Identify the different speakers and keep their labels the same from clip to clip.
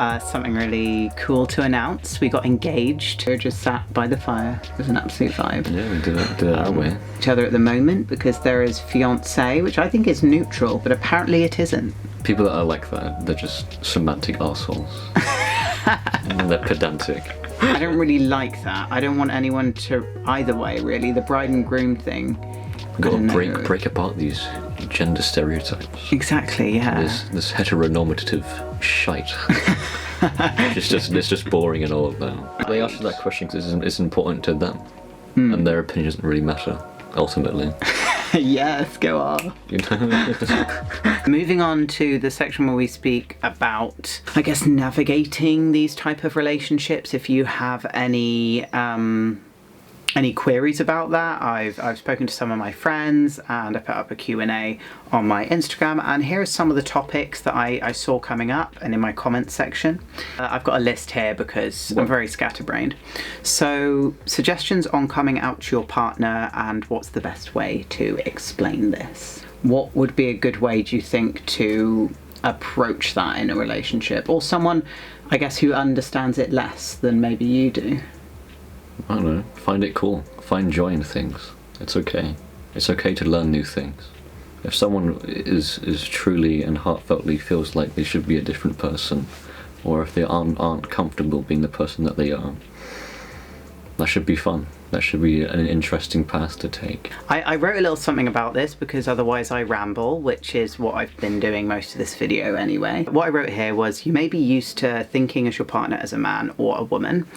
Speaker 1: Something really cool to announce. We got engaged. We're just sat by the fire. It was an absolute vibe.
Speaker 2: Yeah, we did it our way.
Speaker 1: Each other at the moment because there is Fiancé, which I think is neutral, but apparently it isn't.
Speaker 2: People that are like that, they're just semantic arseholes. And they're pedantic.
Speaker 1: I don't really like that. I don't want anyone to either way, really. The bride and groom thing.
Speaker 2: We've got to break apart these gender stereotypes.
Speaker 1: Exactly, yeah.
Speaker 2: This heteronormative shite. it's just boring and all now. They ask you that question because it's important to them. And their opinion doesn't really matter, ultimately.
Speaker 1: Yes, go on.
Speaker 2: You know?
Speaker 1: Moving on to the section where we speak about, I guess, navigating these type of relationships. If you have any queries about that, I've spoken to some of my friends and I put up a Q&A on my Instagram, and here are some of the topics that I saw coming up and in my comments section. I've got a list here because I'm very scatterbrained. So, suggestions on coming out to your partner and what's the best way to explain this. What would be a good way, do you think, to approach that in a relationship? Or someone, I guess, who understands it less than maybe you do?
Speaker 2: I don't know, find it cool. Find joy in things. It's okay. It's okay to learn new things. If someone is truly and heartfeltly feels like they should be a different person, or if they aren't comfortable being the person that they are, that should be fun. That should be an interesting path to take.
Speaker 1: I wrote a little something about this because otherwise I ramble, which is what I've been doing most of this video anyway. What I wrote here was, you may be used to thinking as your partner as a man or a woman,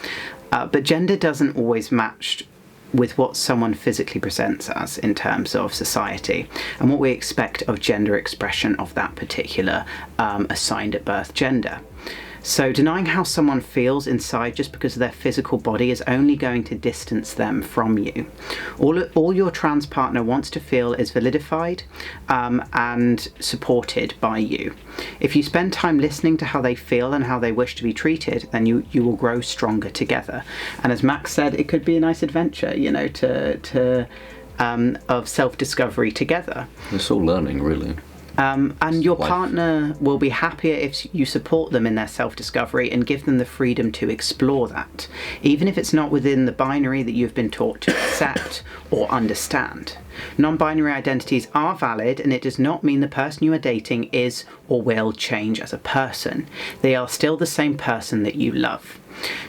Speaker 1: but gender doesn't always match with what someone physically presents as in terms of society and what we expect of gender expression of that particular assigned at birth gender. So denying how someone feels inside just because of their physical body is only going to distance them from you. All your trans partner wants to feel is validified and supported by you. If you spend time listening to how they feel and how they wish to be treated, then you will grow stronger together. And as Max said, it could be a nice adventure, you know, of self-discovery together.
Speaker 2: It's all learning, really.
Speaker 1: And your partner will be happier if you support them in their self-discovery and give them the freedom to explore that, even if it's not within the binary that you've been taught to accept or understand. Non-binary identities are valid, and it does not mean the person you are dating is or will change as a person. They are still the same person that you love.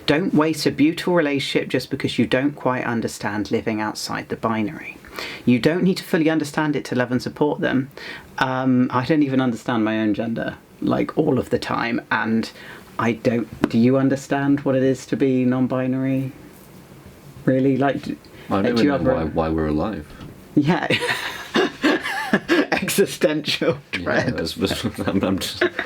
Speaker 1: Don't waste a beautiful relationship just because you don't quite understand living outside the binary. You don't need to fully understand it to love and support them. I don't even understand my own gender, like, all of the time, and I don't... Do you understand what it is to be non-binary? Really? Like,
Speaker 2: I don't even know why we're alive.
Speaker 1: Yeah. Existential dread.
Speaker 2: Yeah, I'm just,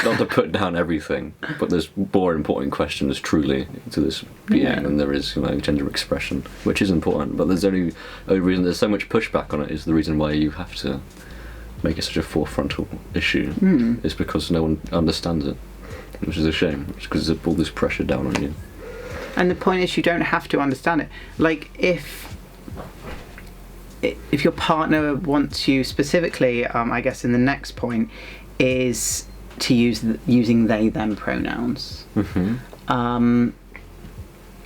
Speaker 2: not to put down everything, but there's more important questions truly to this being than there is, you know, gender expression, which is important. But there's only reason there's so much pushback on it is the reason why you have to make it such a forefront issue. Is because no one understands it, which is a shame. It's because there's all this pressure down on you.
Speaker 1: And the point is, you don't have to understand it. Like, if your partner wants you specifically, I guess in the next point, is to using they them pronouns.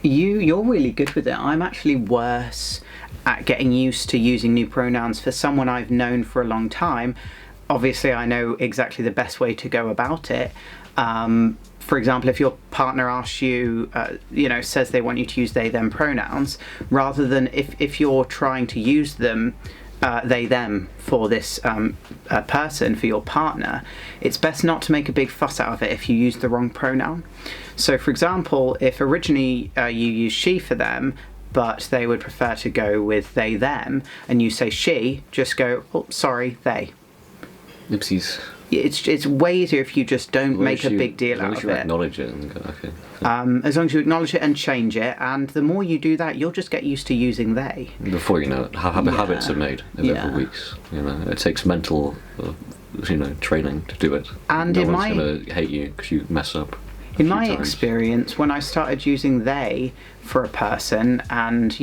Speaker 1: You're really good with it. I'm actually worse at getting used to using new pronouns for someone I've known for a long time. Obviously, I know exactly the best way to go about it. For example, if your partner asks you, says they want you to use they, them pronouns, rather than if you're trying to use them, they, them, for this person, for your partner, it's best not to make a big fuss out of it if you use the wrong pronoun. So, for example, if originally you use she for them, but they would prefer to go with they, them, and you say she, just go, oh, sorry, they.
Speaker 2: Oopsies.
Speaker 1: It's way easier if you just don't make a big deal out of it. As long as you
Speaker 2: acknowledge it and go, okay.
Speaker 1: As long as you acknowledge it and change it, and the more you do that, you'll just get used to using they.
Speaker 2: Before you know it, habits are made over weeks. You know, it takes mental, training to do it.
Speaker 1: And
Speaker 2: no one's going to hate you because you mess up.
Speaker 1: In my experience, when I started using they for a person, and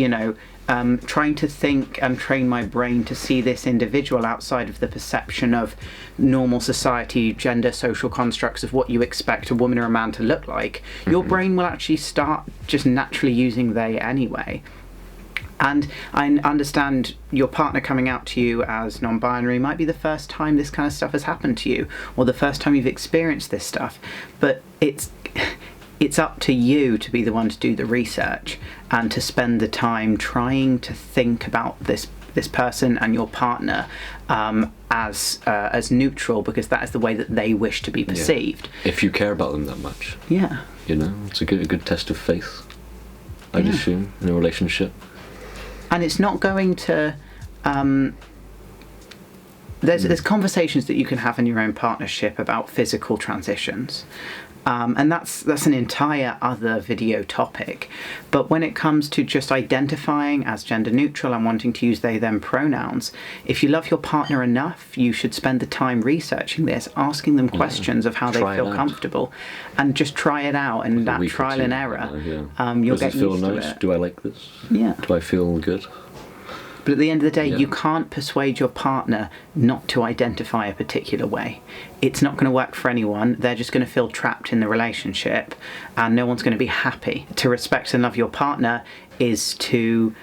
Speaker 1: trying to think and train my brain to see this individual outside of the perception of normal society, gender, social constructs of what you expect a woman or a man to look like, your brain will actually start just naturally using they anyway. And I understand your partner coming out to you as non-binary might be the first time this kind of stuff has happened to you, or the first time you've experienced this stuff, but it's up to you to be the one to do the research and to spend the time trying to think about this person and your partner as neutral, because that is the way that they wish to be perceived.
Speaker 2: Yeah. If you care about them that much.
Speaker 1: Yeah.
Speaker 2: You know, it's a good test of faith, I'd assume, in a relationship. And
Speaker 1: it's not going to... There's conversations that you can have in your own partnership about physical transitions. And that's an entire other video topic. But when it comes to just identifying as gender neutral and wanting to use they, them pronouns, if you love your partner enough, you should spend the time researching this, asking them questions of how they feel comfortable, and just try it out. And that trial and error, you'll get used to it.
Speaker 2: Do I like this?
Speaker 1: Yeah.
Speaker 2: Do I feel good?
Speaker 1: But at the end of the day, you can't persuade your partner not to identify a particular way. It's not going to work for anyone. They're just going to feel trapped in the relationship, and no one's going to be happy. To respect and love your partner is to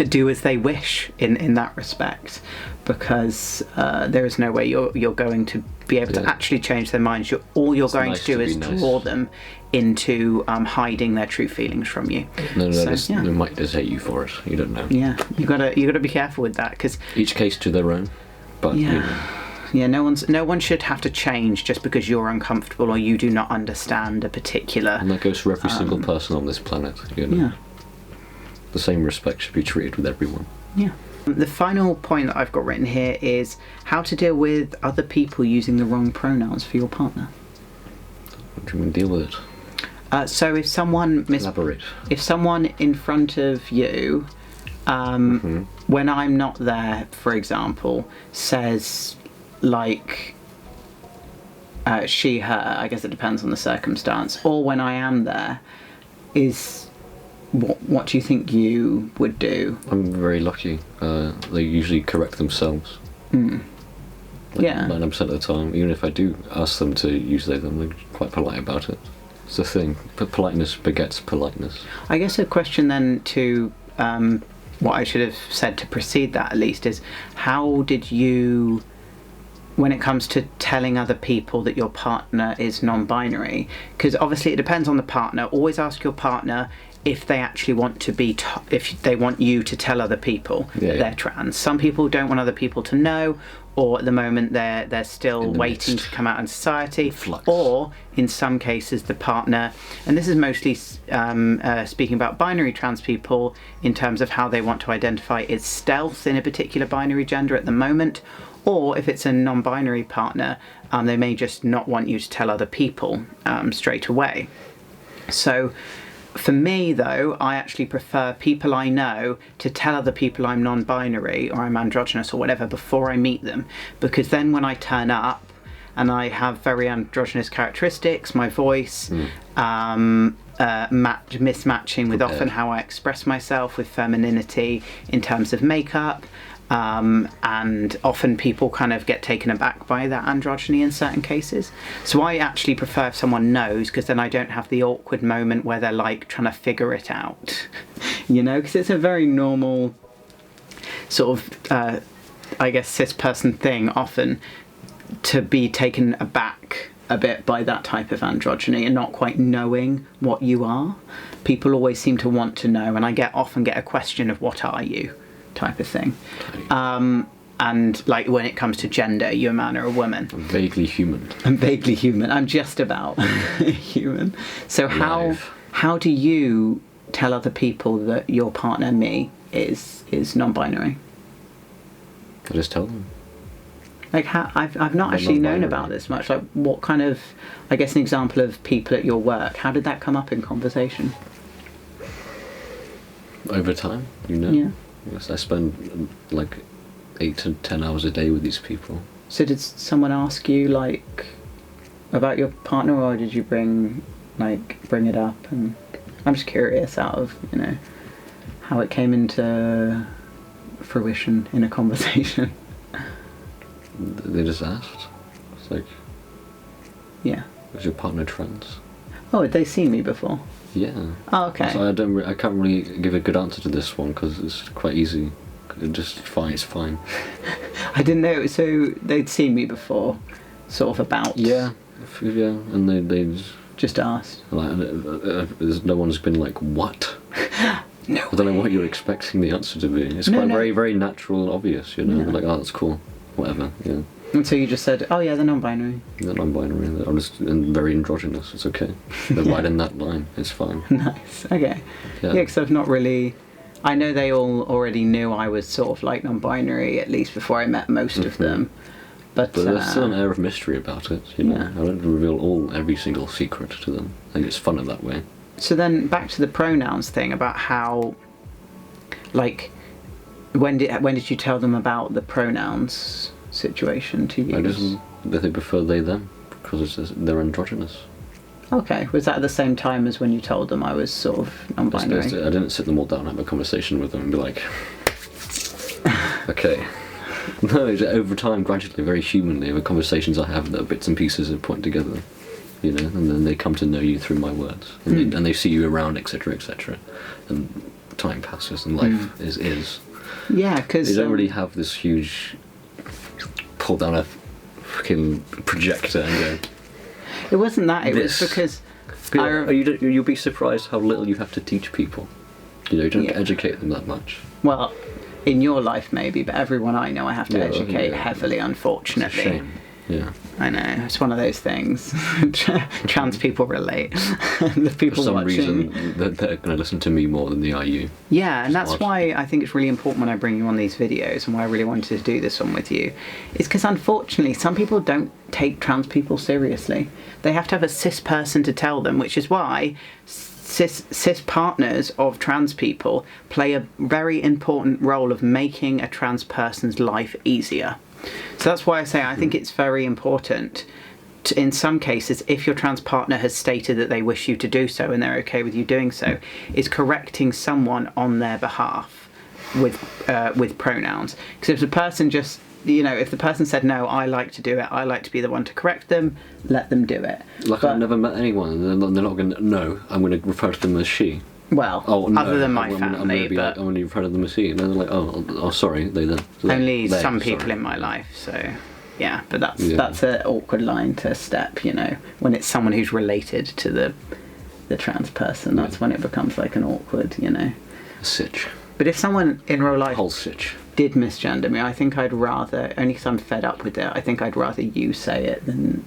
Speaker 1: do as they wish in that respect, because there is no way you're going to be able to actually change their minds. All you're going to do is draw them into hiding their true feelings from you.
Speaker 2: They might just hate you for it. You don't know.
Speaker 1: Yeah, you gotta be careful with that, because
Speaker 2: each case to their own. But
Speaker 1: no one should have to change just because you're uncomfortable or you do not understand a particular.
Speaker 2: And that goes for every single person on this planet. You know? Yeah. The same respect should be treated with everyone.
Speaker 1: Yeah. The final point that I've got written here is how to deal with other people using the wrong pronouns for your partner.
Speaker 2: What do you mean deal with it?
Speaker 1: So if someone
Speaker 2: Elaborate.
Speaker 1: If someone in front of you, when I'm not there, for example, says like she, her, I guess it depends on the circumstance, or when I am there, is what do you think you would do?
Speaker 2: I'm very lucky. They usually correct themselves.
Speaker 1: Mm.
Speaker 2: Like 9% of the time, even if I do ask them to use they, them, they're quite polite about it. It's the thing. But politeness begets politeness.
Speaker 1: I guess a question then to what I should have said to precede that at least is, how did you, when it comes to telling other people that your partner is non-binary, because obviously it depends on the partner. Always ask your partner if they actually want to be, if they want you to tell other people that they're trans. Some people don't want other people to know, or at the moment they're still waiting to come out in society.
Speaker 2: Flux.
Speaker 1: Or in some cases the partner, and this is mostly speaking about binary trans people in terms of how they want to identify, is stealth in a particular binary gender at the moment. Or if it's a non-binary partner, they may just not want you to tell other people straight away. So for me, though, I actually prefer people I know to tell other people I'm non-binary or I'm androgynous or whatever before I meet them, because then when I turn up and I have very androgynous characteristics, my voice, mismatching with often how I express myself with femininity in terms of makeup, and often people kind of get taken aback by that androgyny in certain cases. So I actually prefer if someone knows, because then I don't have the awkward moment where they're like trying to figure it out, you know, because it's a very normal sort of I guess cis person thing often to be taken aback a bit by that type of androgyny and not quite knowing what you are. People always seem to want to know, and I often get a question of what are you type of thing. And like when it comes to gender, you're a man or a woman.
Speaker 2: I'm vaguely human.
Speaker 1: I'm vaguely human. I'm just about human. So how do you tell other people that your partner, me, is non-binary?
Speaker 2: I just tell them.
Speaker 1: Like I've not actually known about this much. Like what kind of, I guess an example of people at your work, how did that come up in conversation?
Speaker 2: Over time, you know.
Speaker 1: Yeah.
Speaker 2: Yes, I spend like 8 to 10 hours a day with these people.
Speaker 1: So did someone ask you like about your partner, or did you bring it up? And I'm just curious out of, you know, how it came into fruition in a conversation.
Speaker 2: They just asked. It's like,
Speaker 1: Yeah.
Speaker 2: was your partner trans?
Speaker 1: Oh, had they seen me before?
Speaker 2: Yeah.
Speaker 1: Oh, okay.
Speaker 2: So I can't really give a good answer to this one because it's quite easy. Just fine. It's fine.
Speaker 1: I didn't know. So they'd seen me before, sort of about.
Speaker 2: Yeah. Yeah. And they
Speaker 1: Just asked.
Speaker 2: like there's no one's been like, what?
Speaker 1: No.
Speaker 2: I don't know what you're expecting the answer to be. It's quite very, very natural and obvious, you know.
Speaker 1: Yeah.
Speaker 2: Like, oh, that's cool. Whatever. Yeah.
Speaker 1: And so you just said, oh yeah, they're non-binary.
Speaker 2: They're non-binary. I'm just very androgynous. It's okay. They're right in that line. It's fine.
Speaker 1: Nice. Okay.
Speaker 2: Yeah.
Speaker 1: Yeah, because I've not really. I know they all already knew I was sort of like non-binary, at least before I met most of them. But
Speaker 2: there's still an air of mystery about it, you know.
Speaker 1: Yeah.
Speaker 2: I don't reveal every single secret to them. I think it's funner that way.
Speaker 1: So then back to the pronouns thing about how, like, when did you tell them about the pronouns situation to use?
Speaker 2: They prefer they them because they're androgynous.
Speaker 1: Okay, was that at the same time as when you told them I was sort of non-binary?
Speaker 2: I didn't sit them all down and have a conversation with them and be like, okay. No, it's over time, gradually, very humanly, the conversations I have, the bits and pieces are put together, you know, and then they come to know you through my words, and, they see you around, etc., etc., and time passes and life is.
Speaker 1: Yeah, because
Speaker 2: they don't really have this huge pull down a fucking projector and go.
Speaker 1: It wasn't that. It
Speaker 2: this.
Speaker 1: Was because
Speaker 2: you'll be surprised how little you have to teach people. You know, you don't educate them that much.
Speaker 1: Well, in your life maybe, but everyone I know I have to educate heavily, unfortunately.
Speaker 2: It's a shame. Yeah.
Speaker 1: I know, it's one of those things. Trans people relate. The people
Speaker 2: For some
Speaker 1: watching.
Speaker 2: reason, they're going to listen to me more than they are you.
Speaker 1: Yeah, and that's why I think it's really important when I bring you on these videos, and why I really wanted to do this one with you, is because unfortunately some people don't take trans people seriously. They have to have a cis person to tell them, which is why cis partners of trans people play a very important role of making a trans person's life easier. So that's why I say I think it's very important to, in some cases, if your trans partner has stated that they wish you to do so and they're okay with you doing so, is correcting someone on their behalf with pronouns. Because if the person just, you know, if the person said, no, I like to do it, I like to be the one to correct them, let them do it.
Speaker 2: Like, I've never met anyone, they're not going to, no, I'm going to refer to them as she.
Speaker 1: Well,
Speaker 2: no,
Speaker 1: other than my
Speaker 2: I'm
Speaker 1: family, but...
Speaker 2: I'm going to refer to them as she. And they're like, oh, sorry, they
Speaker 1: only some people in my life, so... Yeah, but that's an awkward line to step, you know, when it's someone who's related to the trans person. That's when it becomes like an awkward, you know.
Speaker 2: A sitch.
Speaker 1: But if someone in real life...
Speaker 2: Whole sitch.
Speaker 1: Did misgender me, I think I'd rather, only because I'm fed up with it, I think I'd rather you say it than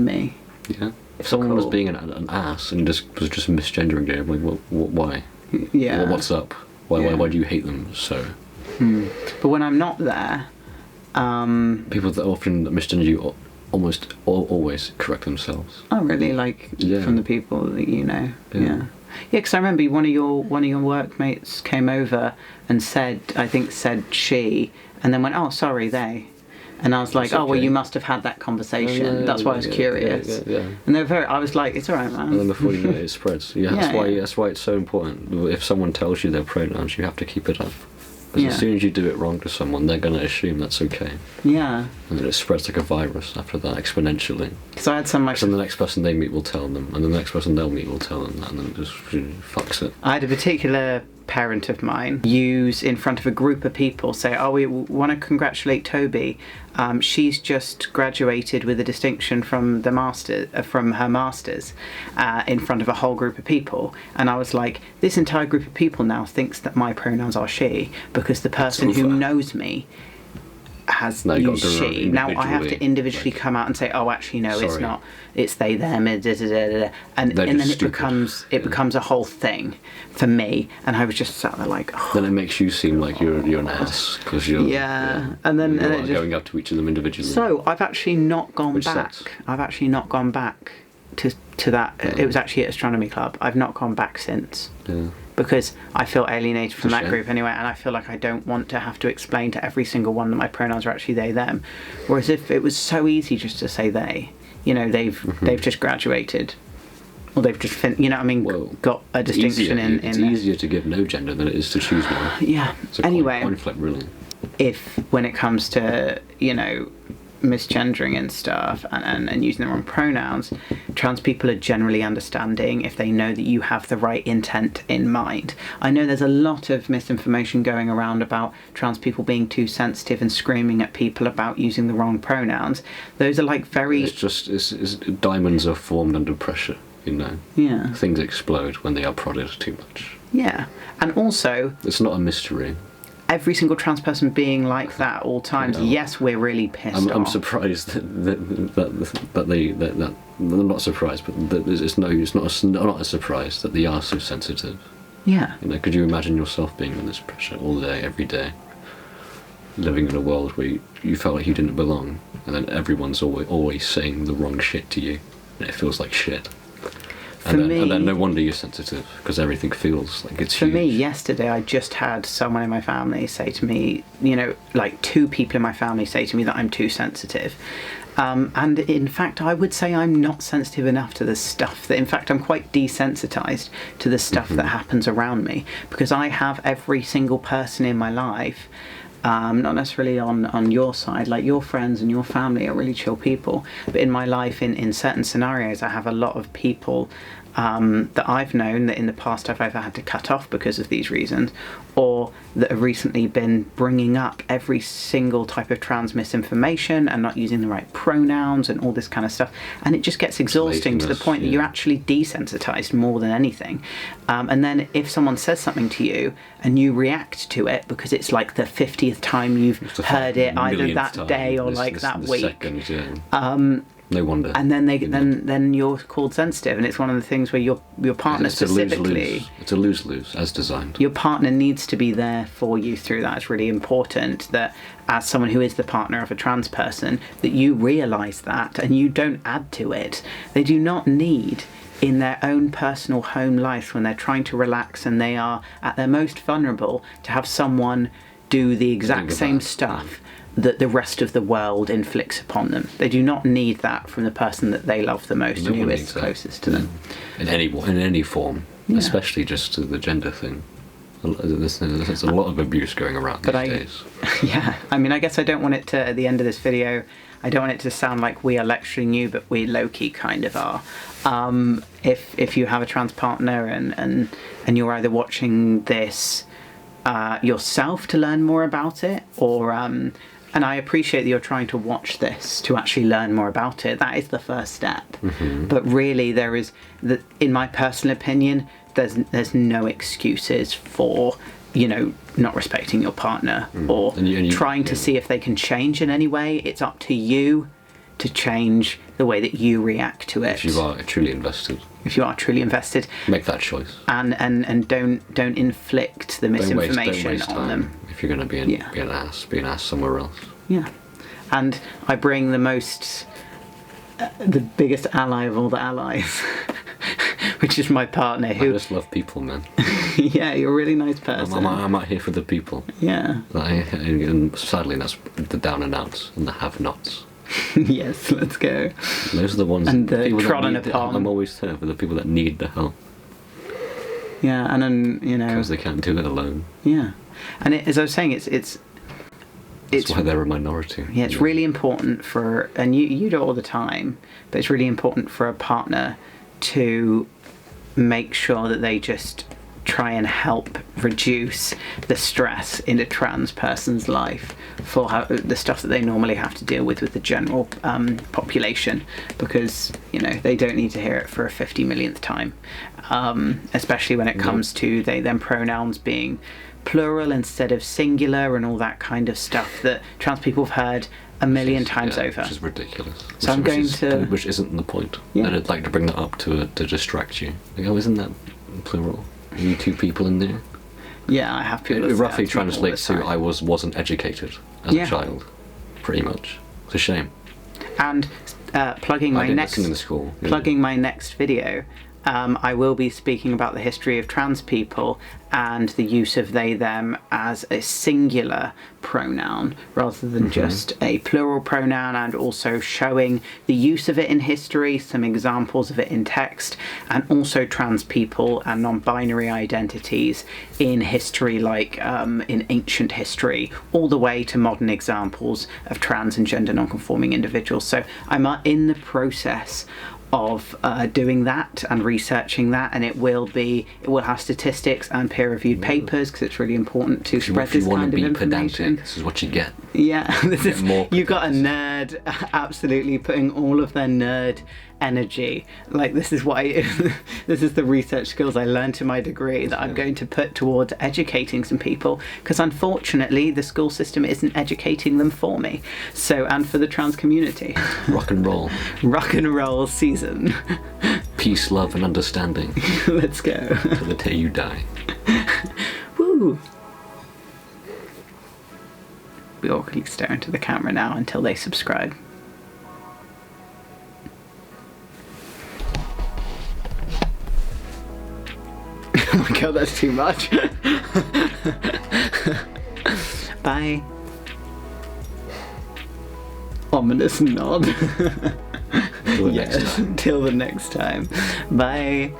Speaker 1: me.
Speaker 2: Yeah. If someone was being an ass and was just misgendering you, I'm like, well, why?
Speaker 1: Yeah.
Speaker 2: Well, what's up? Why do you hate them so?
Speaker 1: But when I'm not there...
Speaker 2: people that often misgender you almost always correct themselves.
Speaker 1: Oh, really? Like, from the people that you know? Yeah. Yeah, because I remember one of your workmates came over and said she, and then went, oh, sorry, they. And I was like, oh, well, you must have had that conversation. That's why I was curious. Yeah. And I was like, it's all right, man.
Speaker 2: And then before you know it, it spreads. Yeah, that's why it's so important. If someone tells you their pronouns, you have to keep it up. Because as soon as you do it wrong to someone, they're going to assume that's okay. Yeah. And then it spreads like a virus after that, exponentially.
Speaker 1: Because I had some...
Speaker 2: And the next person they meet will tell them, and the next person they'll meet will tell them, and then it just fucks it.
Speaker 1: I had a particular parent of mine use in front of a group of people say, oh, we want to congratulate Toby. She's just graduated with a distinction from her masters in front of a whole group of people. And I was like, this entire group of people now thinks that my pronouns are she, because the person who knows me has used she. Now I have to individually come out and say, oh, actually no, it's not. It's they, them, and then it becomes a whole thing for me. And I was just sat there like, oh.
Speaker 2: Then it makes you seem like you're an ass because you're
Speaker 1: and then
Speaker 2: going up to each of them individually.
Speaker 1: So I've actually not gone back. I've actually not gone back to that. It was actually at Astronomy Club. I've not gone back since. Yeah. Because I feel alienated from that group anyway, and I feel like I don't want to have to explain to every single one that my pronouns are actually they, them. Whereas if it was so easy just to say they, you know, they've just graduated, Or they've just, got a distinction
Speaker 2: It's easier to give no gender than it is to choose one.
Speaker 1: Yeah.
Speaker 2: It's a coin flip, really.
Speaker 1: If when it comes to, misgendering and stuff and using the wrong pronouns, trans people are generally understanding if they know that you have the right intent in mind. I know there's a lot of misinformation going around about trans people being too sensitive and screaming at people about using the wrong pronouns. Those are like very...
Speaker 2: It's diamonds are formed under pressure,
Speaker 1: Yeah.
Speaker 2: Things explode when they are prodded too much.
Speaker 1: Yeah. And also...
Speaker 2: It's not a mystery.
Speaker 1: Every single trans person being like that at all times. Yeah. Yes, we're really pissed off.
Speaker 2: I'm surprised that I'm not surprised, but it's not a surprise that they are so sensitive.
Speaker 1: Yeah.
Speaker 2: Could you imagine yourself being in this pressure all day, every day, living in a world where you felt like you didn't belong, and then everyone's always saying the wrong shit to you, and it feels like shit. And then no wonder you're sensitive, because everything feels like it's huge.
Speaker 1: For me, yesterday I just had someone in my family say to me, like 2 people in my family say to me that I'm too sensitive. And in fact, I would say I'm not sensitive enough to the stuff that, in fact, I'm quite desensitized to the stuff that happens around me, because I have every single person in my life, not necessarily on your side, like your friends and your family are really chill people, but in my life, in certain scenarios, I have a lot of people that I've known that in the past I've either had to cut off because of these reasons, or that have recently been bringing up every single type of trans misinformation and not using the right pronouns and all this kind of stuff, and it just gets exhausting to the point that you're actually desensitized more than anything. And then if someone says something to you and you react to it because it's like the 50th time you've heard it either that day or like that week,
Speaker 2: second, no wonder.
Speaker 1: And then then you're called sensitive, and it's one of the things where your partner specifically...
Speaker 2: It's a lose-lose, as designed.
Speaker 1: Your partner needs to be there for you through that. It's really important that, as someone who is the partner of a trans person, that you realise that and you don't add to it. They do not need, in their own personal home life, when they're trying to relax and they are at their most vulnerable, to have someone do the exact same stuff that the rest of the world inflicts upon them. They do not need that from the person that they love the most and who is closest to them.
Speaker 2: In any form, especially just to the gender thing. There's a lot of abuse going around these days.
Speaker 1: Yeah, I guess I don't want it to, at the end of this video, I don't want it to sound like we are lecturing you, but we low-key kind of are. If you have a trans partner and you're either watching this yourself to learn more about it, or and I appreciate that you're trying to watch this to actually learn more about it. That is the first step. But really, there is, in my personal opinion, there's no excuses for not respecting your partner or trying to see if they can change in any way. It's up to you to change the way that you react to it.
Speaker 2: If you are truly invested, make that choice.
Speaker 1: And don't inflict the misinformation on them.
Speaker 2: If you're going to be an ass somewhere else.
Speaker 1: Yeah. And I bring the biggest ally of all the allies, which is my partner, who...
Speaker 2: I just love people, man.
Speaker 1: Yeah, you're a really nice person.
Speaker 2: I'm out here for the people.
Speaker 1: Yeah.
Speaker 2: And sadly, that's the down and outs and the have-nots.
Speaker 1: Yes, let's go.
Speaker 2: Those are the ones.
Speaker 1: And the trodden upon.
Speaker 2: I'm always there for the people that need the help.
Speaker 1: Yeah, and then
Speaker 2: because they can't do it alone.
Speaker 1: Yeah, and as I was saying, it's
Speaker 2: why they're a minority.
Speaker 1: Yeah, it's really important for, and you do it all the time, but it's really important for a partner to make sure that they just try and help reduce the stress in a trans person's life for the stuff that they normally have to deal with the general population, because they don't need to hear it for a 50 millionth time, especially when it comes to them pronouns being plural instead of singular and all that kind of stuff that trans people have heard a million times over.
Speaker 2: Which is ridiculous.
Speaker 1: So
Speaker 2: which isn't the point. Yeah. And I'd like to bring that up to distract you. Isn't that plural? Are you 2 people in there?
Speaker 1: Yeah, I have people.
Speaker 2: It roughly translates to I wasn't educated as a child, pretty much. It's a shame.
Speaker 1: And plugging my next video, I will be speaking about the history of trans people and the use of they, them as a singular pronoun rather than just a plural pronoun, and also showing the use of it in history, some examples of it in text, and also trans people and non-binary identities in history, like in ancient history, all the way to modern examples of trans and gender non-conforming individuals. So I'm in the process of doing that and researching that, and it will have statistics and peer-reviewed papers, because it's really important to spread this kind of information.
Speaker 2: Pedantic, this is what you get.
Speaker 1: Yeah, you got a
Speaker 2: pedantic.
Speaker 1: nerd absolutely putting all of their nerd energy, like this is the research skills I learned in my degree that I'm going to put towards educating some people, because unfortunately the school system isn't educating them for me, and for the trans community.
Speaker 2: Rock and roll
Speaker 1: season.
Speaker 2: Peace, love and understanding.
Speaker 1: Let's go.
Speaker 2: Till the day you die.
Speaker 1: Woo. We awkwardly stare into the camera now until they subscribe. Oh my god, that's too much. Bye. Ominous nod.
Speaker 2: Till the next time.
Speaker 1: Till the next time. Bye.